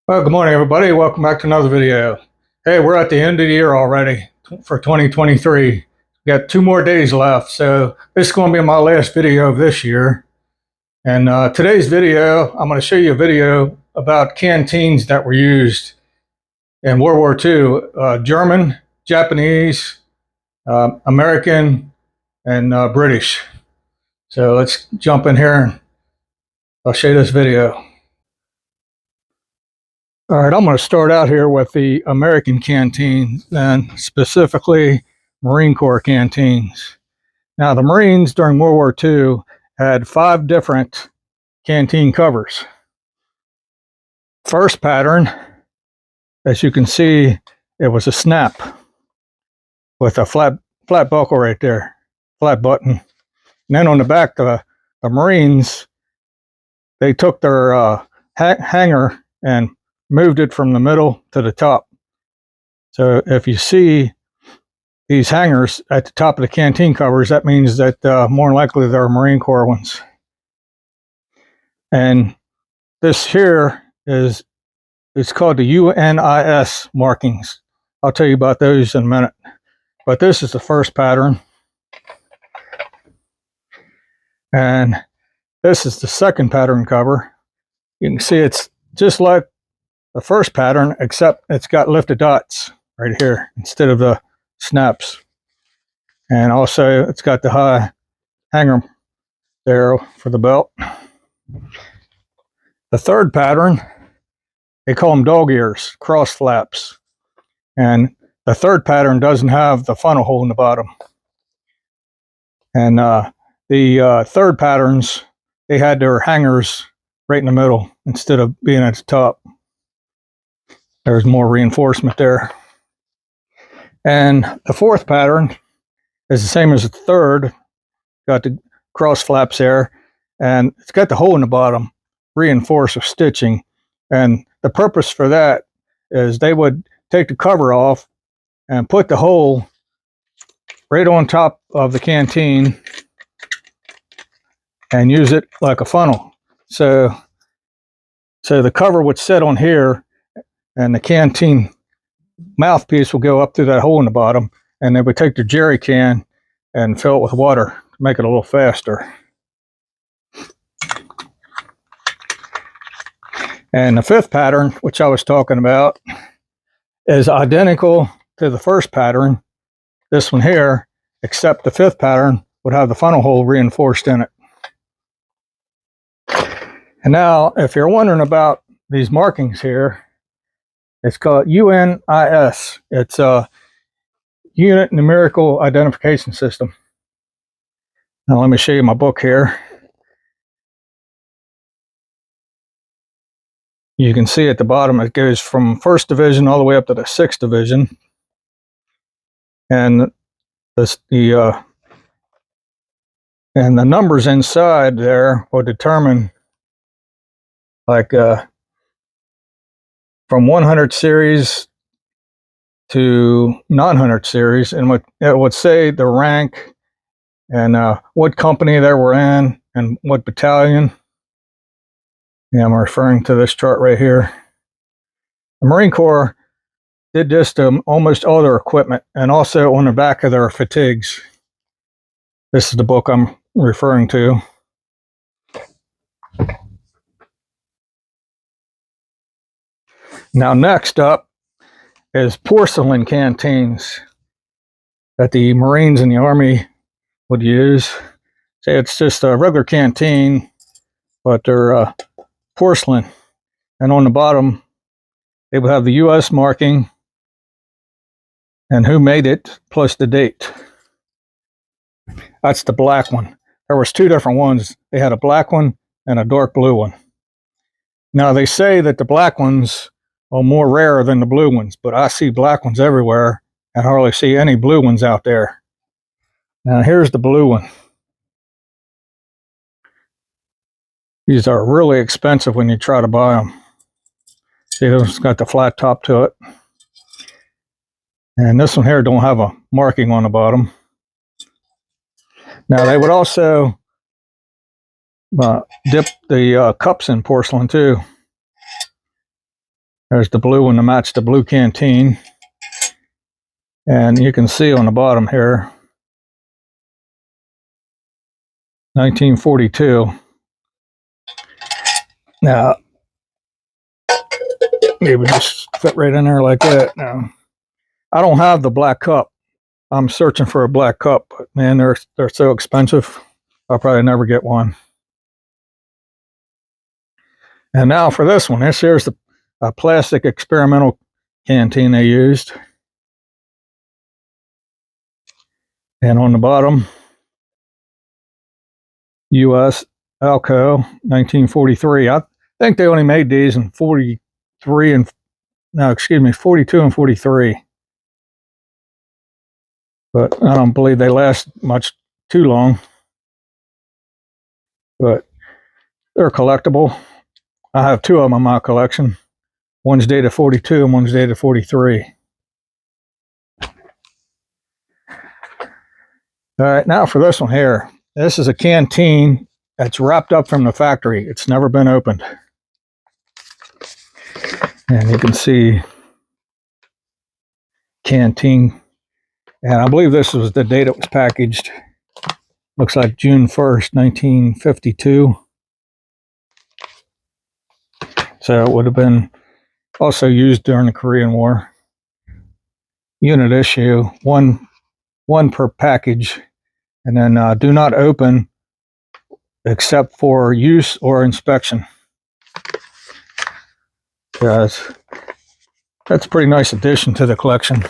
Well, good morning, everybody. Welcome back to another video. Hey, we're at the end of the year already for 2023. We got 2 more days left, so this is going to be my last video of this year. And today's video, I'm going to show you a video about canteens that were used in World War II, German, Japanese, American, and British. So let's jump in here and I'll show you this video. All right, I'm going to start out here with the American canteen, and specifically Marine Corps canteens. Now, the Marines during World War II had 5 different canteen covers. First pattern, as you can see, it was a snap with a flat buckle right there, flat button. And then on the back, the Marines, they took their hanger and moved it from the middle to the top. So if you see these hangers at the top of the canteen covers, that means that more likely they're Marine Corps ones. And this here is, it's called the UNIS markings. I'll tell you about those in a minute. But this is the first pattern. And this is the second pattern cover. You can see it's just like the first pattern, except it's got lifted dots right here instead of the snaps. And also it's got the high hanger there for the belt. The third pattern, they call them dog ears, cross flaps. And the third pattern doesn't have the funnel hole in the bottom. And the third patterns, they had their hangers right in the middle instead of being at the top. There's more reinforcement there. And the fourth pattern is the same as the third. Got the cross flaps there, and it's got the hole in the bottom, reinforced with stitching. And the purpose for that is they would take the cover off and put the hole right on top of the canteen and use it like a funnel. So the cover would sit on here, and the canteen mouthpiece will go up through that hole in the bottom, and they would take the jerry can and fill it with water to make it a little faster. And the fifth pattern, which I was talking about, is identical to the first pattern, this one here, except the fifth pattern would have the funnel hole reinforced in it. And now, if you're wondering about these markings here, it's called UNIS. It's a Unit Numerical Identification System. Now let me show you my book here. You can see at the bottom it goes from 1st Division all the way up to the 6th Division. And the numbers inside there will determine, like, from 100 series to 900 series, and it would say the rank and what company they were in and what battalion. Yeah, I'm referring to this chart right here. The Marine Corps did this to almost all their equipment, and also on the back of their fatigues. This is the book I'm referring to. Now, next up is porcelain canteens that the Marines and the Army would use. Say it's just a regular canteen, but they're porcelain. And on the bottom, they would have the U.S. marking and who made it, plus the date. That's the black one. There was 2 different ones. They had a black one and a dark blue one. Now, they say that the black ones are more rare than the blue ones, but I see black ones everywhere and hardly see any blue ones out there. Now, here's the blue one. These are really expensive when you try to buy them. See, this one's got the flat top to it. And this one here don't have a marking on the bottom. Now, they would also dip the cups in porcelain too. There's the blue one to match the blue canteen. And you can see on the bottom here, 1942. Now, maybe just fit right in there like that. Now, I don't have the black cup. I'm searching for a black cup, but man, they're so expensive. I'll probably never get one. And now for this one, here's the plastic experimental canteen they used. And on the bottom, U.S. Alco, 1943. I think they only made these in 43 and, no, excuse me, 42 and 43. But I don't believe they last much too long. But they're collectible. I have two of them in my collection. One's dated 42 and one's dated 43. All right, now for this one here. This is a canteen that's wrapped up from the factory. It's never been opened. And you can see canteen. And I believe this was the date it was packaged. Looks like June 1st, 1952. So it would have been also used during the Korean War. Unit issue, one per package. And then do not open except for use or inspection. Yes, that's a pretty nice addition to the collection.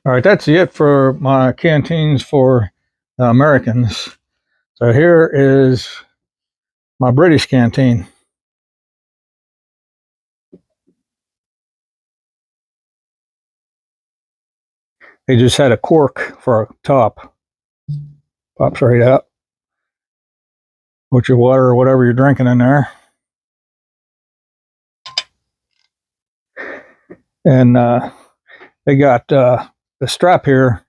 All right, that's it for my canteens for Americans. So here is my British canteen. They just had a cork for a top. Pops right out. Put your water or whatever you're drinking in there. And they got the strap here.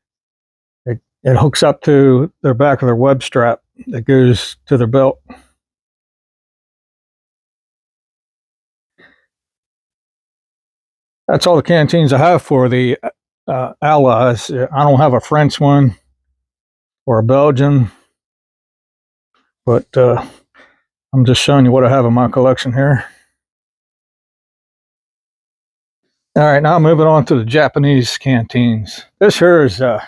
It hooks up to their back of their web strap that goes to their belt. That's all the canteens I have for the Allies. I don't have a French one or a Belgian, but I'm just showing you what I have in my collection here. All right, now moving on to the Japanese canteens. This here is, I'm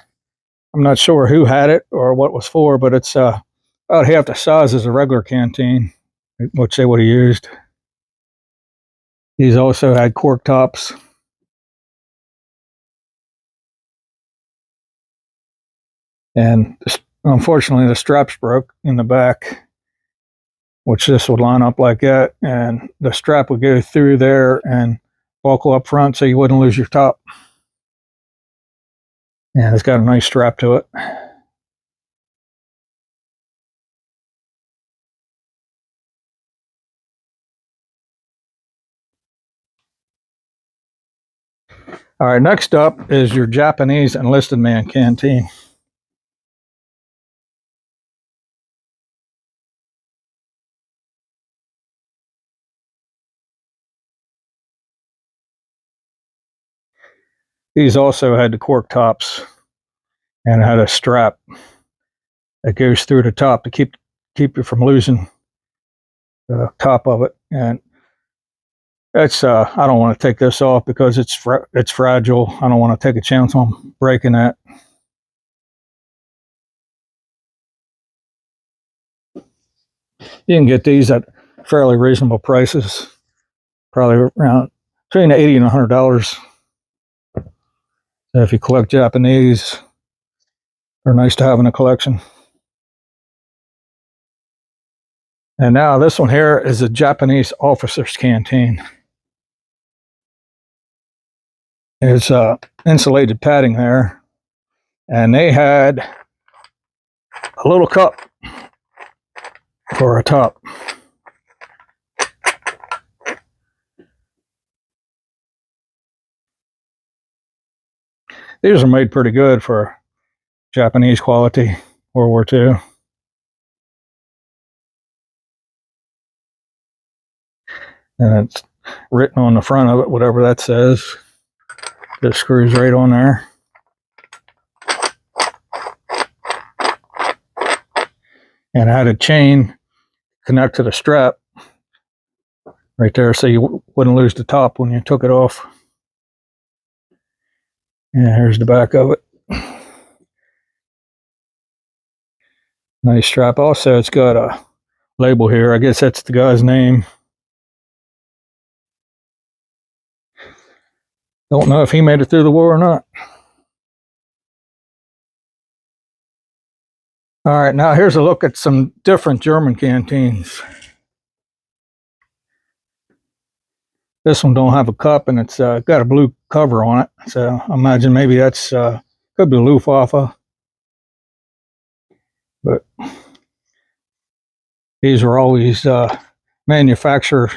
not sure who had it or what it was for, but it's about half the size as a regular canteen, which they would have used. These also had cork tops. And unfortunately, the straps broke in the back, which this would line up like that. And the strap would go through there and buckle up front so you wouldn't lose your top. And it's got a nice strap to it. All right, next up is your Japanese enlisted man canteen. These also had the cork tops and had a strap that goes through the top to keep you from losing the top of it. And that's I don't want to take this off because it's fragile. I don't want to take a chance on breaking that. You can get these at fairly reasonable prices, probably around between $80 and $100. So if you collect Japanese, they're nice to have in a collection. And now this one here is a Japanese officer's canteen. There's insulated padding there, and they had a little cup for a top. These are made pretty good for Japanese quality, World War II. and it's written on the front of it, whatever that says. Just screws right on there. And I had a chain connect to the strap right there so you wouldn't lose the top when you took it off. And here's the back of it. Nice strap. Also, it's got a label here. I guess that's the guy's name. Don't know if he made it through the war or not. All right, now here's a look at some different German canteens. This one don't have a cup, and it's got a blue cover on it. So I imagine maybe that's could be Luftwaffe. But these are always manufactured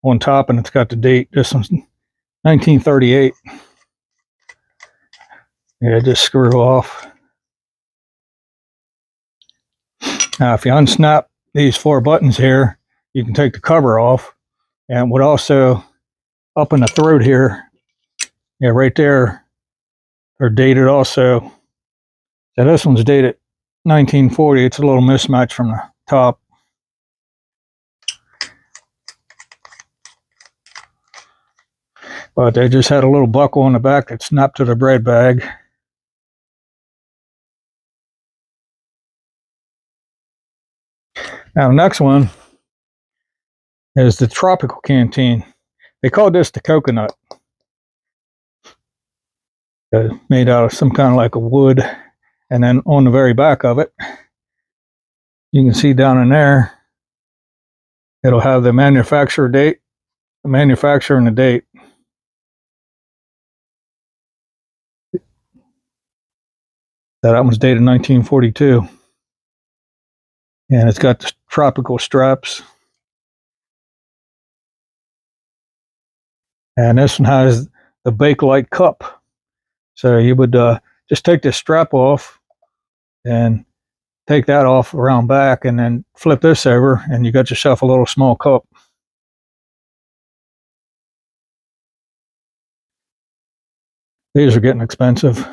on top, and it's got the date. This one's 1938. Yeah, just screw off. Now, if you unsnap these 4 buttons here, you can take the cover off. And would also, up in the throat here, yeah, right there, are dated also. So this one's dated 1940. It's a little mismatch from the top. But they just had a little buckle on the back that snapped to the bread bag. Now, the next one is the tropical canteen. They called this the coconut. Made out of some kind of like a wood. And then on the very back of it, you can see down in there, it'll have the manufacturer date, the manufacturer and the date. That one's dated 1942. And it's got the tropical straps. And this one has the Bakelite cup. So you would just take this strap off and take that off around back and then flip this over and you got yourself a little small cup. These are getting expensive.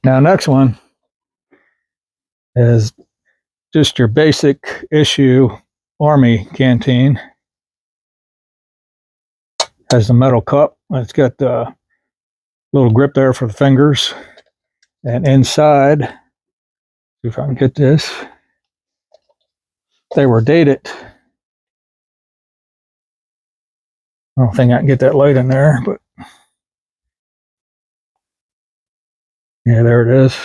Now, next one is just your basic issue Army canteen. Has the metal cup. It's got the little grip there for the fingers. And inside, see if I can get this, they were dated. I don't think I can get that light in there, but yeah, there it is.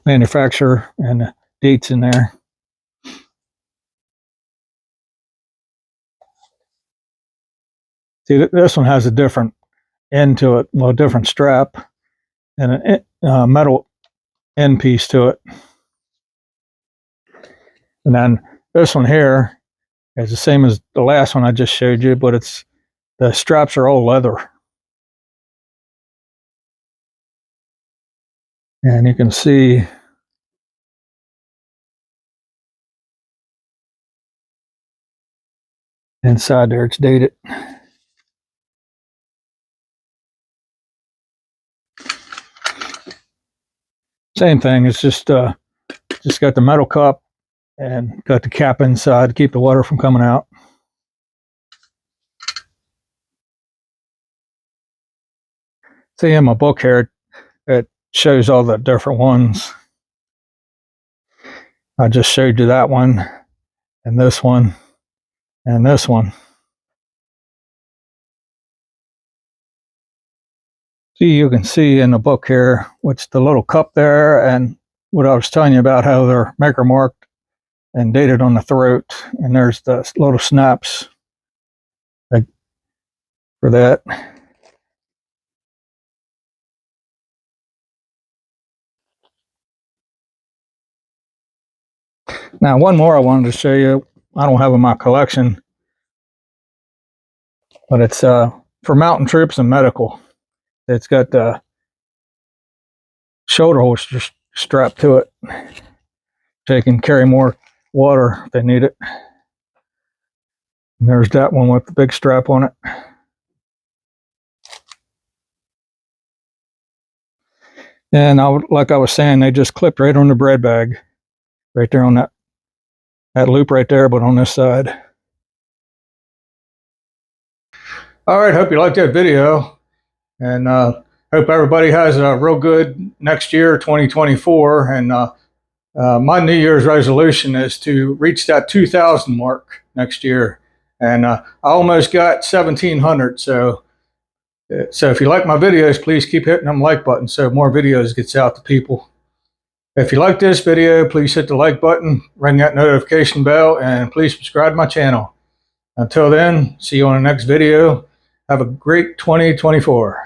Manufacturer and the dates in there. See, this one has a different end to it, well, a different strap and a metal end piece to it. And then this one here is the same as the last one I just showed you, but it's the straps are all leather. And you can see inside there it's dated. Same thing, it's just got the metal cup and got the cap inside to keep the water from coming out. See in my book here, it shows all the different ones. I just showed you that one, and this one, and this one. See, you can see in the book here, what's the little cup there, and what I was telling you about how they're maker marked and dated on the throat, and there's the little snaps for that. Now, one more I wanted to show you. I don't have in my collection, but it's for mountain troops and medical. It's got the shoulder holster strapped to it. They can carry more water if they need it. And there's that one with the big strap on it. And like I was saying, they just clipped right on the bread bag, right there on that loop right there, but on this side. All right, hope you liked that video, and hope everybody has a real good next year, 2024. And my New Year's resolution is to reach that 2,000 mark next year, and I almost got 1,700. So if you like my videos, please keep hitting them like button so more videos gets out to people. If you like this video, please hit the like button, ring that notification bell, and please subscribe to my channel. Until then, see you on the next video. Have a great 2024.